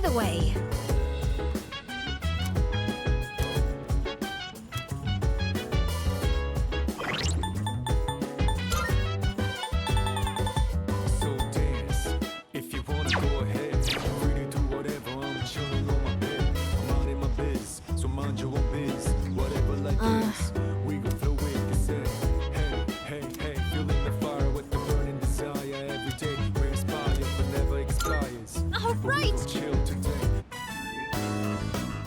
the way. So dance, if you wanna go ahead. Free to do whatever, I'm chilling on my bed. I'm out in my biz, so mind your own biz. Whatever life is, we gon' flow with the set. Hey, hey, hey, feeling the fire with the burning desire. Every day we inspire, but never expires. All right! Gon' chill today.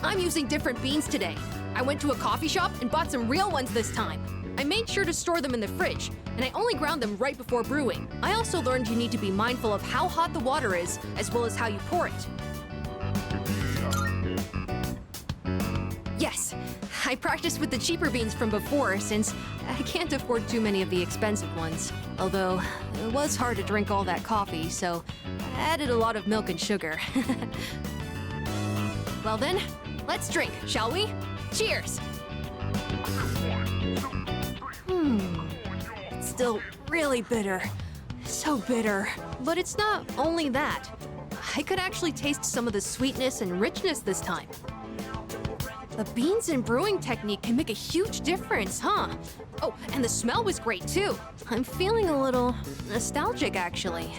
I'm using different beans today. I went to a coffee shop and bought some real ones this time. I made sure to store them in the fridge, and I only ground them right before brewing. I also learned you need to be mindful of how hot the water is, as well as how you pour it. Yes, I practiced with the cheaper beans from before since I can't afford too many of the expensive ones. Although, it was hard to drink all that coffee, so I added a lot of milk and sugar. Well then, let's drink, shall we? Cheers! It's still really bitter. So bitter. But it's not only that. I could actually taste some of the sweetness and richness this time. The beans and brewing technique can make a huge difference, huh? Oh, and the smell was great too. I'm feeling a little nostalgic, actually.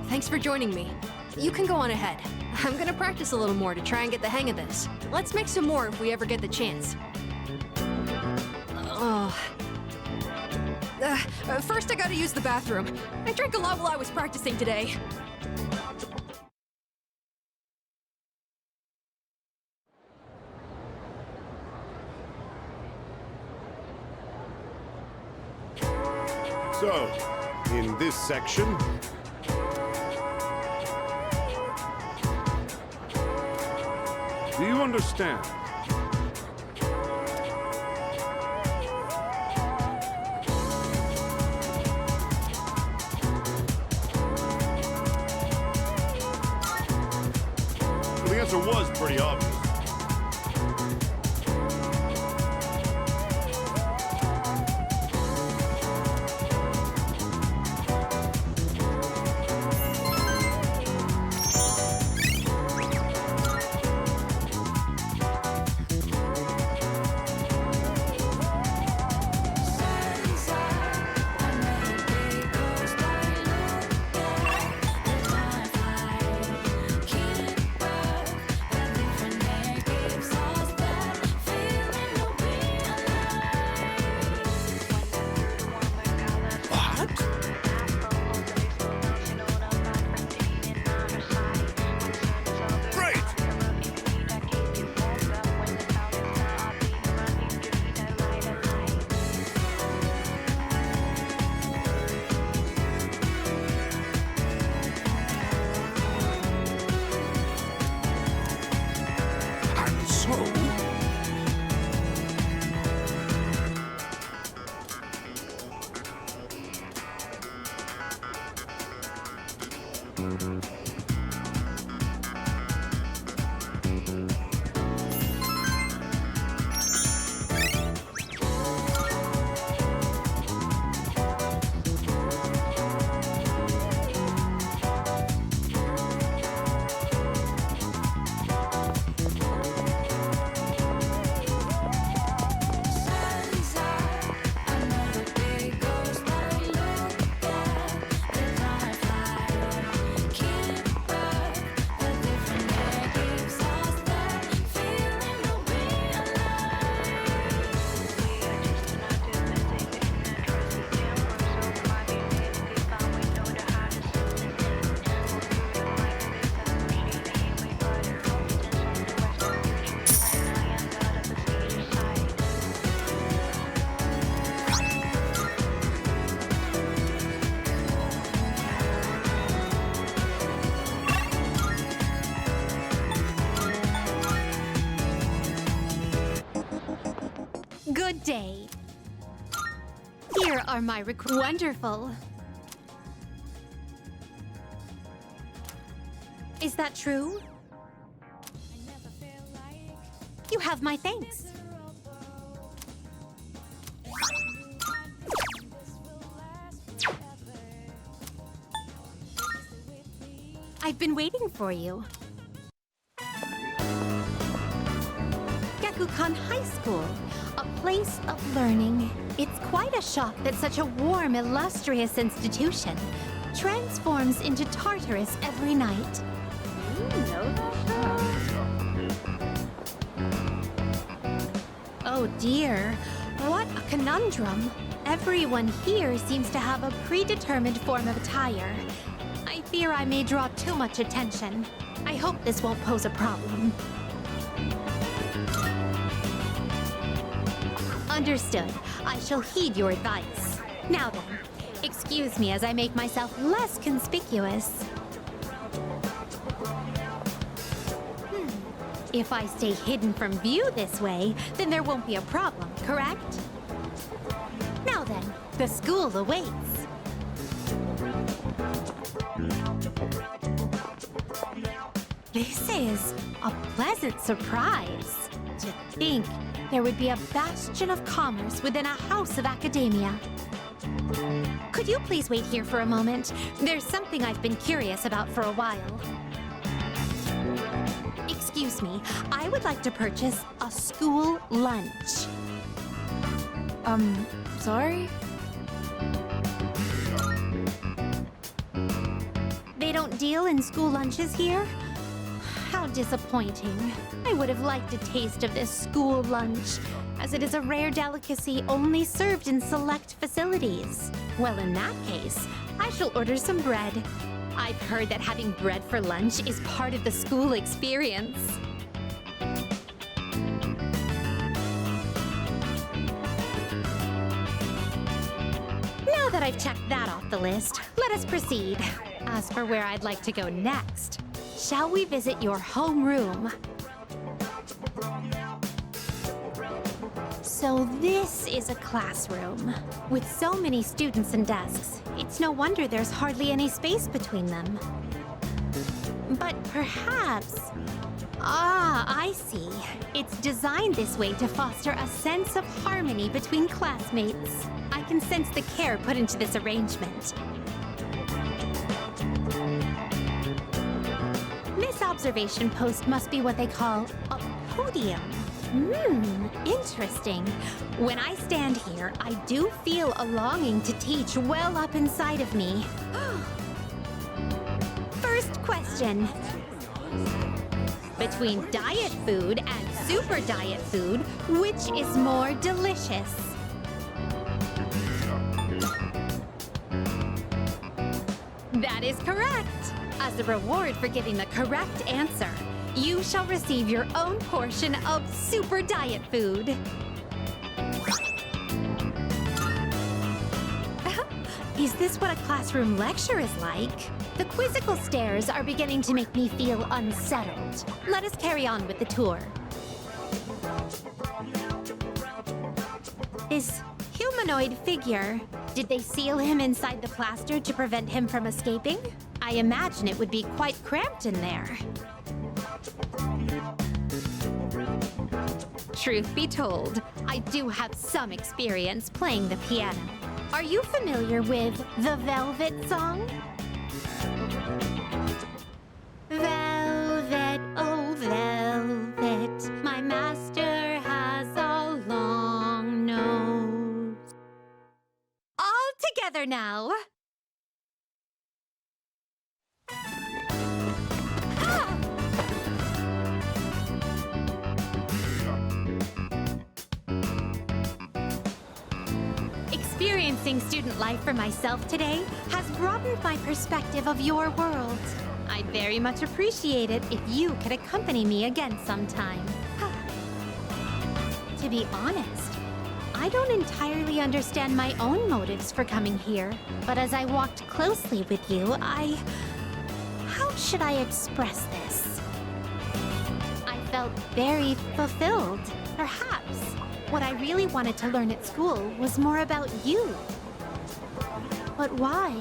Thanks for joining me. You can go on ahead. I'm gonna practice a little more to try and get the hang of this. Let's make some more if we ever get the chance. First I gotta use the bathroom. I drank a lot while I was practicing today. So, in this section, do you understand? The answer was pretty obvious. Good day. Here are my Wonderful. Is that true? You have my thanks. I've been waiting for you. Gakukan High School, a place of learning. It's quite a shock that such a warm, illustrious institution transforms into Tartarus every night. Oh dear, what a conundrum. Everyone here seems to have a predetermined form of attire. I fear I may draw too much attention. I hope this won't pose a problem. Understood. I shall heed your advice. Now then, excuse me as I make myself less conspicuous. If I stay hidden from view this way, then there won't be a problem, correct? Now then, the school awaits. This is a pleasant surprise. To think there would be a bastion of commerce within a house of academia. Could you please wait here for a moment? There's something I've been curious about for a while. Excuse me, I would like to purchase a school lunch. Sorry? They don't deal in school lunches here? How disappointing. I would have liked a taste of this school lunch, as it is a rare delicacy only served in select facilities. Well, in that case, I shall order some bread. I've heard that having bread for lunch is part of the school experience. Now that I've checked that off the list, let us proceed. As for where I'd like to go next, shall we visit your homeroom? So this is a classroom. With so many students and desks, it's no wonder there's hardly any space between them. But perhaps... Ah, I see. It's designed this way to foster a sense of harmony between classmates. I can sense the care put into this arrangement. This observation post must be what they call a podium. Interesting. When I stand here, I do feel a longing to teach well up inside of me. First question. Between diet food and super diet food, which is more delicious? That is correct. As a reward for giving the correct answer, you shall receive your own portion of super diet food. Is this what a classroom lecture is like? The quizzical stares are beginning to make me feel unsettled. Let us carry on with the tour. This humanoid figure, did they seal him inside the plaster to prevent him from escaping? I imagine it would be quite cramped in there. Truth be told, I do have some experience playing the piano. Are you familiar with the Velvet song? Velvet, oh velvet, my master has a long nose. All together now. Experiencing student life for myself today has broadened my perspective of your world. I'd very much appreciate it if you could accompany me again sometime. To be honest, I don't entirely understand my own motives for coming here, but as I walked closely with you, how should I express this? I felt very fulfilled, perhaps. What I really wanted to learn at school was more about you. But why?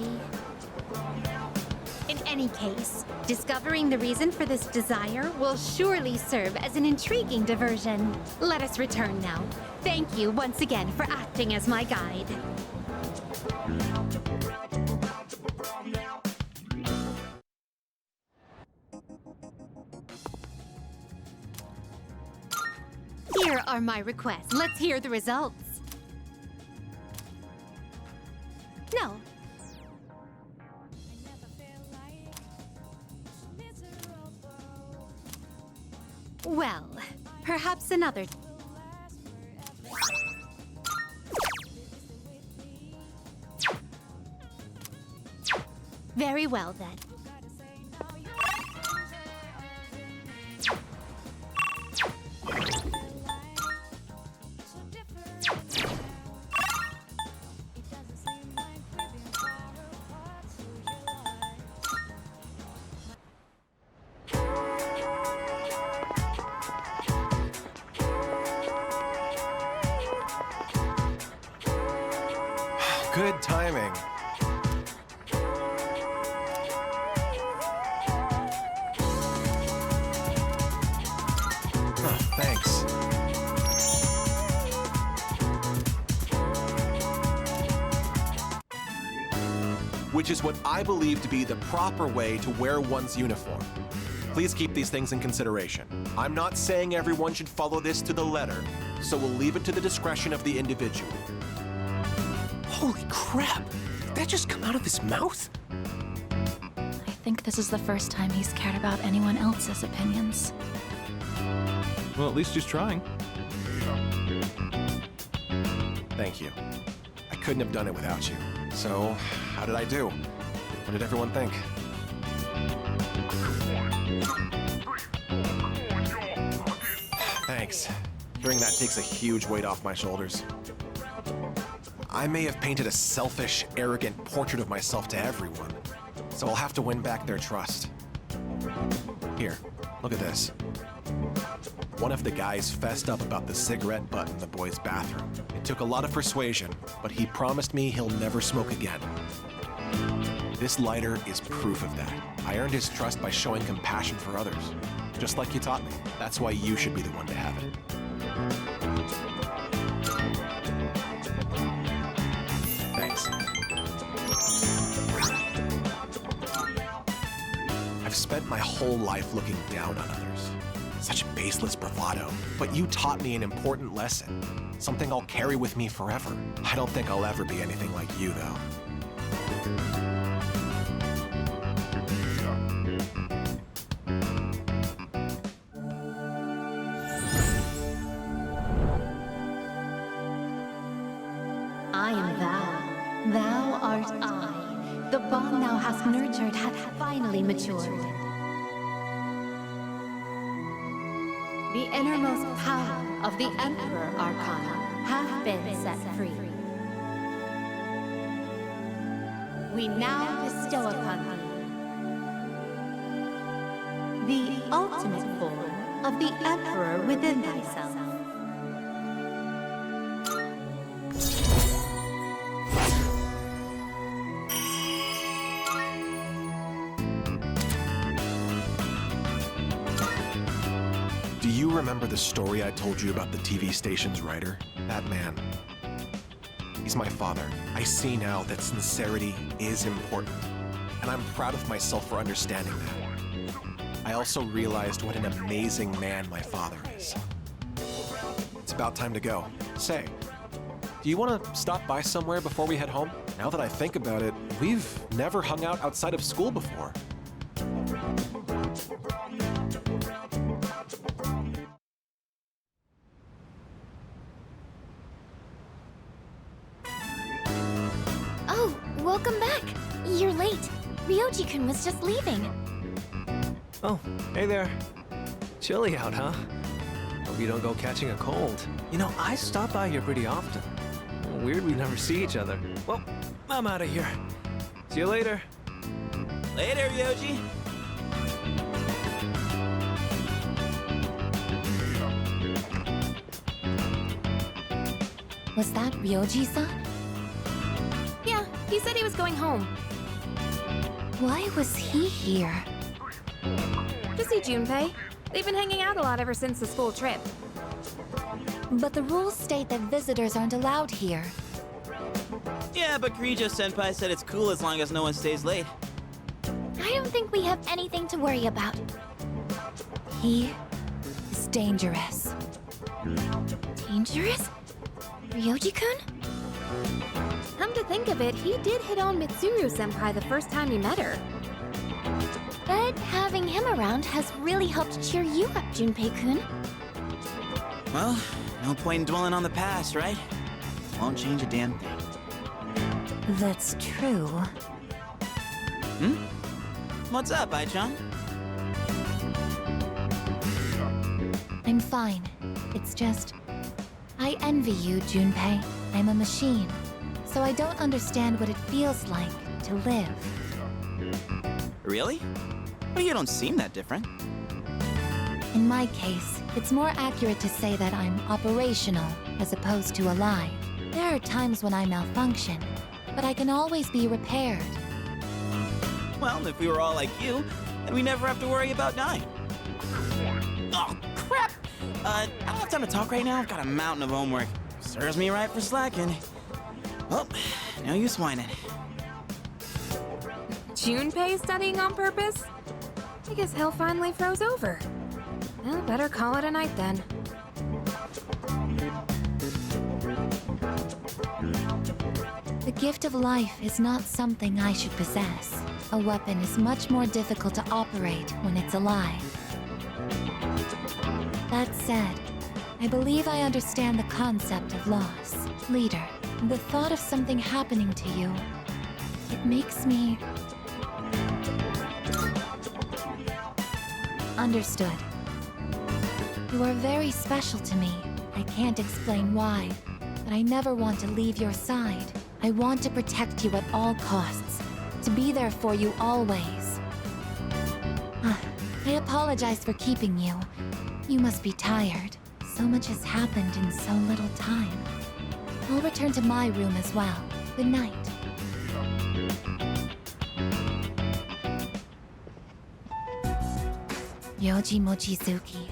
In any case, discovering the reason for this desire will surely serve as an intriguing diversion. Let us return now. Thank you once again for acting as my guide. Here are my requests. Let's hear the results. No. Well, perhaps another. Very well then. Good timing. Oh, thanks. Which is what I believe to be the proper way to wear one's uniform. Please keep these things in consideration. I'm not saying everyone should follow this to the letter, so we'll leave it to the discretion of the individual. Holy crap! Did that just come out of his mouth? I think this is the first time he's cared about anyone else's opinions. Well, at least he's trying. Thank you. I couldn't have done it without you. So, how did I do? What did everyone think? Thanks. Hearing that takes a huge weight off my shoulders. I may have painted a selfish, arrogant portrait of myself to everyone, so I'll have to win back their trust. Here, look at this. One of the guys fessed up about the cigarette butt in the boys' bathroom. It took a lot of persuasion, but he promised me he'll never smoke again. This lighter is proof of that. I earned his trust by showing compassion for others, just like you taught me. That's why you should be the one to have it. Thanks. I've spent my whole life looking down on others. Such baseless bravado. But you taught me an important lesson. Something I'll carry with me forever. I don't think I'll ever be anything like you, though. I am thou. Thou art I. The bond thou hast nurtured hath finally matured. The innermost power of the Emperor Arcana hath been set free. We now bestow upon thee the ultimate form of the Emperor within thyself. Do you remember the story I told you about the TV station's writer? That man. He's my father. I see now that sincerity is important, and I'm proud of myself for understanding that. I also realized what an amazing man my father is. It's about time to go. Say, do you want to stop by somewhere before we head home? Now that I think about it, we've never hung out outside of school before. Oh, welcome back! You're late. Ryoji-kun was just leaving. Oh, hey there. Chilly out, huh? Hope you don't go catching a cold. You know, I stop by here pretty often. Weird we never see each other. Well, I'm out of here. See you later. Later, Ryoji. Was that Ryoji-san? Yeah, he said he was going home. Why was he here? To see Junpei. They've been hanging out a lot ever since the school trip. But the rules state that visitors aren't allowed here. Yeah, but Kirijo-senpai said it's cool as long as no one stays late. I don't think we have anything to worry about. He is dangerous. Dangerous? Ryoji-kun? Come to think of it, he did hit on Mitsuru-senpai the first time he met her. But having him around has really helped cheer you up, Junpei-kun. Well, no point in dwelling on the past, right? Won't change a damn thing. That's true. What's up, Ai-chan? I'm fine. It's just... I envy you, Junpei. I'm a machine. So I don't understand what it feels like to live. Really? Well, you don't seem that different. In my case, it's more accurate to say that I'm operational as opposed to alive. There are times when I malfunction, but I can always be repaired. Well, if we were all like you, then we never have to worry about dying. Oh, crap! I don't have time to talk right now. I've got a mountain of homework. Serves me right for slacking. Well, no use whining. Junpei studying on purpose? I guess hell finally froze over. Well, better call it a night then. The gift of life is not something I should possess. A weapon is much more difficult to operate when it's alive. That said, I believe I understand the concept of loss. Leader, the thought of something happening to you, it makes me... Understood. You are very special to me. I can't explain why, but I never want to leave your side. I want to protect you at all costs, to be there for you always. I apologize for keeping you. You must be tired. So much has happened in so little time. I'll return to my room as well. Good night. Yoji Mochizuki.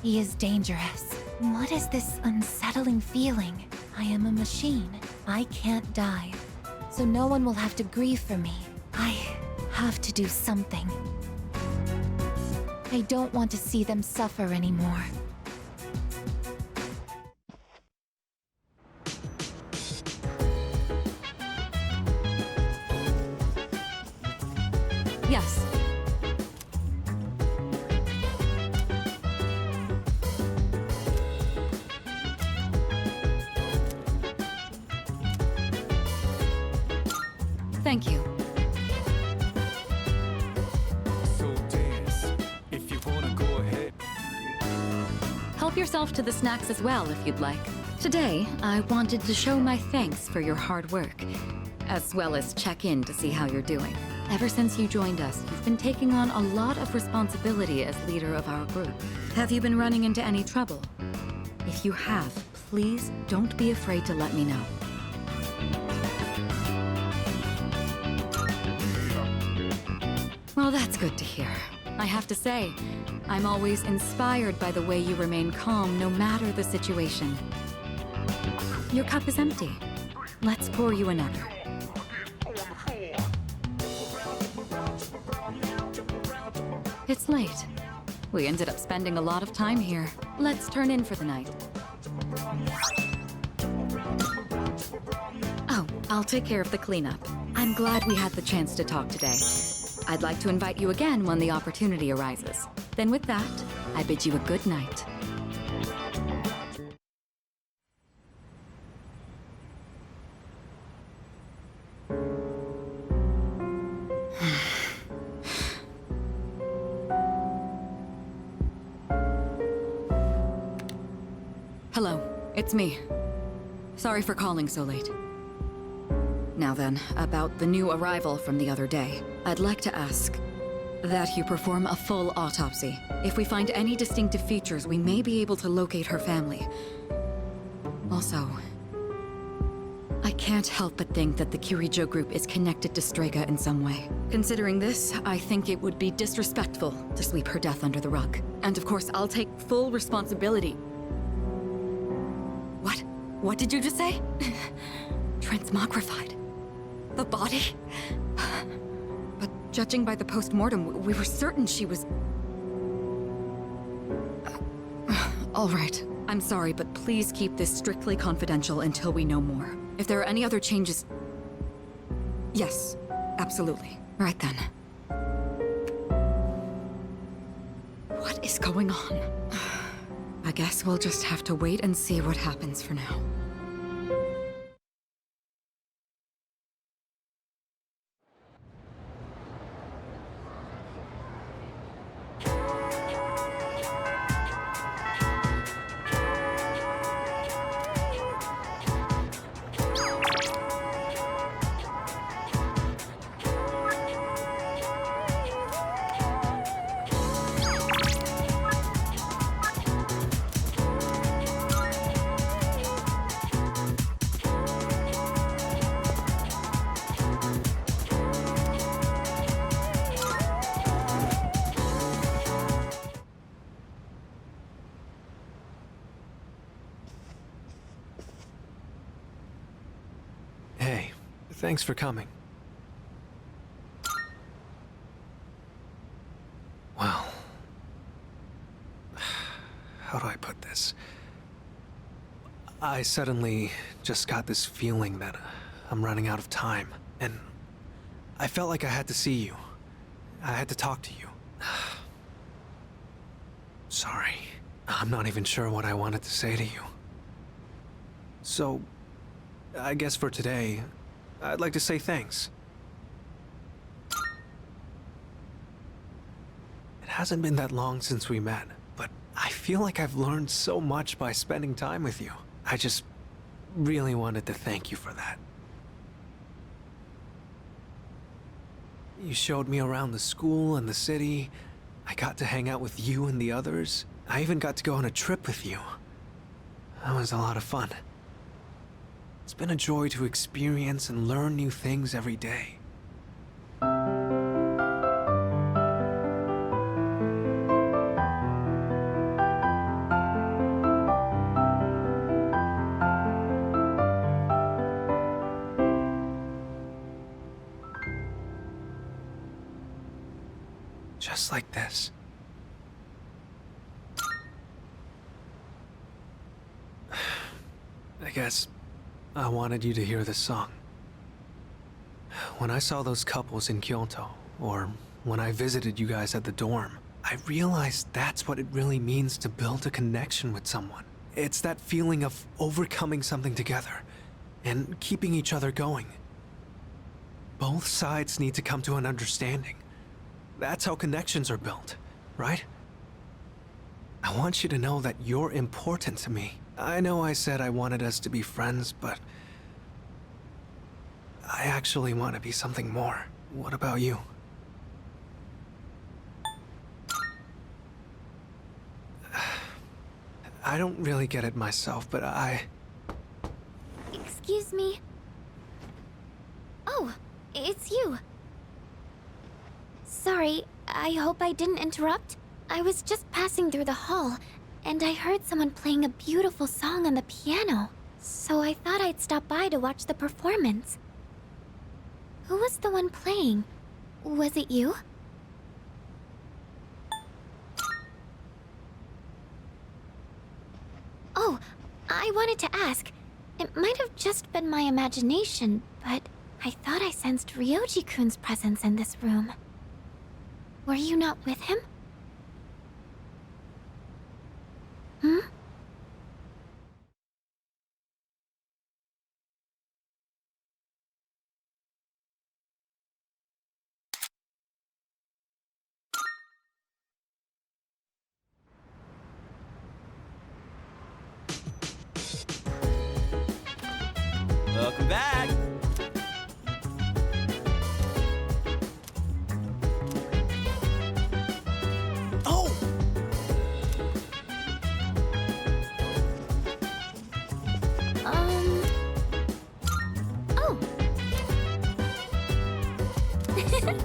He is dangerous. What is this unsettling feeling? I am a machine. I can't die. So no one will have to grieve for me. I have to do something. I don't want to see them suffer anymore. Yes. Thank you. So dance. If you wanna go ahead. Help yourself to the snacks as well if you'd like. Today, I wanted to show my thanks for your hard work, as well as check in to see how you're doing. Ever since you joined us, you've been taking on a lot of responsibility as leader of our group. Have you been running into any trouble? If you have, please don't be afraid to let me know. Well, that's good to hear. I have to say, I'm always inspired by the way you remain calm no matter the situation. Your cup is empty. Let's pour you another. It's late. We ended up spending a lot of time here. Let's turn in for the night. Oh, I'll take care of the cleanup. I'm glad we had the chance to talk today. I'd like to invite you again when the opportunity arises. Then with that, I bid you a good night. Hello, it's me. Sorry for calling so late. Now then, about the new arrival from the other day. I'd like to ask that you perform a full autopsy. If we find any distinctive features, we may be able to locate her family. Also, I can't help but think that the Kirijo group is connected to Strega in some way. Considering this, I think it would be disrespectful to sweep her death under the rug. And of course, I'll take full responsibility. What? What did you just say? Transmogrified. The body? But judging by the post-mortem, we were certain she was... All right. I'm sorry, but please keep this strictly confidential until we know more. If there are any other changes... Yes, absolutely. Right then. What is going on? I guess we'll just have to wait and see what happens for now. Hey, thanks for coming. Well, how do I put this? I suddenly just got this feeling that I'm running out of time, and I felt like I had to see you. I had to talk to you. Sorry. I'm not even sure what I wanted to say to you. So, I guess for today, I'd like to say thanks. It hasn't been that long since we met, but I feel like I've learned so much by spending time with you. I just really wanted to thank you for that. You showed me around the school and the city. I got to hang out with you and the others. I even got to go on a trip with you. That was a lot of fun. It's been a joy to experience and learn new things every day. Just like this. I guess I wanted you to hear this song. When I saw those couples in Kyoto, or when I visited you guys at the dorm, I realized that's what it really means to build a connection with someone. It's that feeling of overcoming something together and keeping each other going. Both sides need to come to an understanding. That's how connections are built, right? I want you to know that you're important to me. I know I said I wanted us to be friends, but I actually want to be something more. What about you? I don't really get it myself, but Excuse me? Oh, it's you. Sorry, I hope I didn't interrupt. I was just passing through the hall, and I heard someone playing a beautiful song on the piano. So I thought I'd stop by to watch the performance. Who was the one playing? Was it you? Oh, I wanted to ask. It might have just been my imagination, but I thought I sensed Ryoji-kun's presence in this room. Were you not with him? Hmm? Welcome back. Oh! Oh.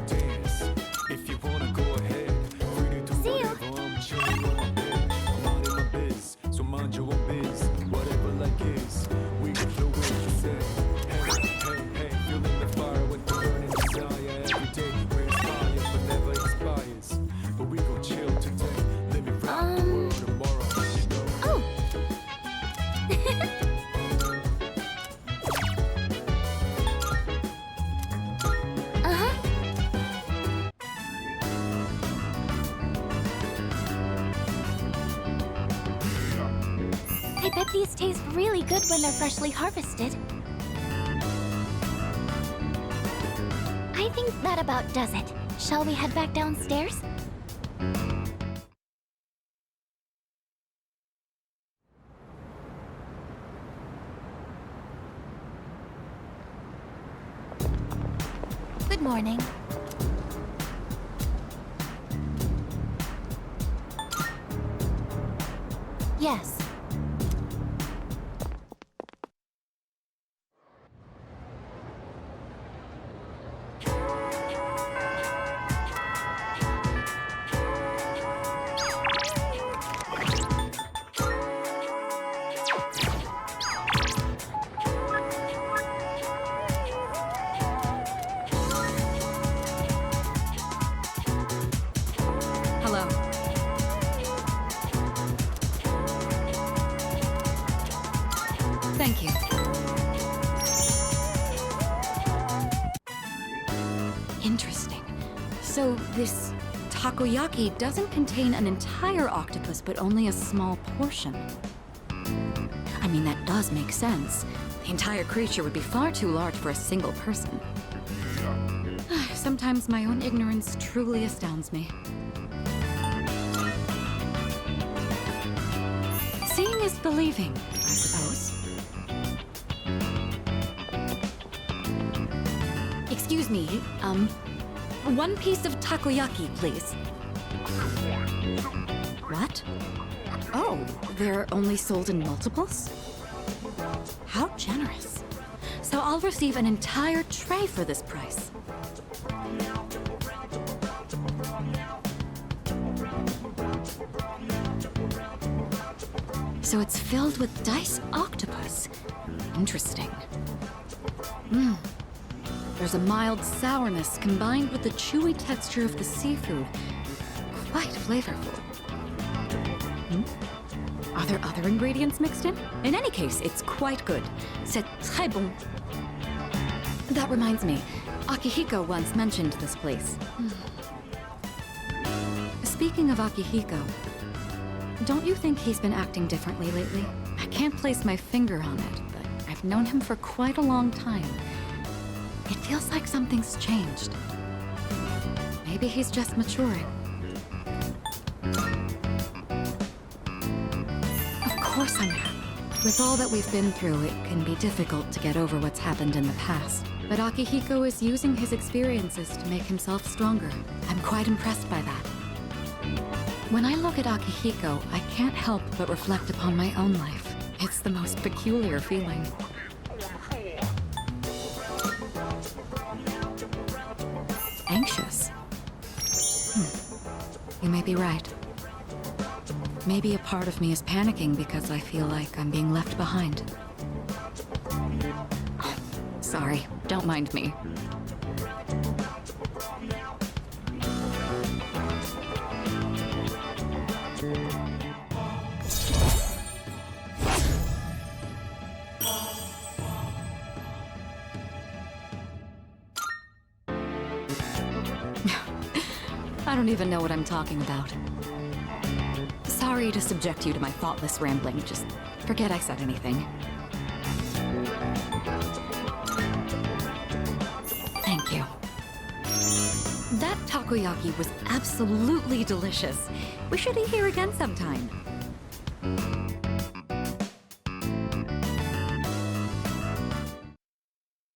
Dance. If you wanna go ahead, free to do See you. whatever. I'm chilling on my bed. I'm minding my biz, so mind your own biz. Whatever like is, we can flow with you said. Hey, hey, hey, feeling the fire with the burning desire every day. We inspire, but never expires. But we gon' chill today. Let me rock the world tomorrow, you know. Oh. bet these taste really good when they're freshly harvested. I think that about does it. Shall we head back downstairs? Good morning. Yes. Hello. Thank you. Interesting. So this takoyaki doesn't contain an entire octopus, but only a small portion. I mean, that does make sense. The entire creature would be far too large for a single person. Sometimes my own ignorance truly astounds me. Seeing is believing, I suppose. Excuse me, one piece of takoyaki, please. What? Oh, they're only sold in multiples? How generous. So I'll receive an entire tray for this price. So it's filled with diced octopus. Interesting. There's a mild sourness combined with the chewy texture of the seafood. Quite flavorful. Are there other ingredients mixed in? In any case, it's quite good. C'est très bon. That reminds me, Akihiko once mentioned this place. Speaking of Akihiko, don't you think he's been acting differently lately? I can't place my finger on it, but I've known him for quite a long time. It feels like something's changed. Maybe he's just maturing. Of course I'm happy. With all that we've been through, it can be difficult to get over what's happened in the past. But Akihiko is using his experiences to make himself stronger. I'm quite impressed by that. When I look at Akihiko, I can't help but reflect upon my own life. It's the most peculiar feeling. Anxious? You may be right. Maybe a part of me is panicking because I feel like I'm being left behind. Sorry, don't mind me. I don't even know what I'm talking about. Sorry to subject you to my thoughtless rambling. Just forget I said anything. Thank you. That takoyaki was absolutely delicious. We should eat here again sometime.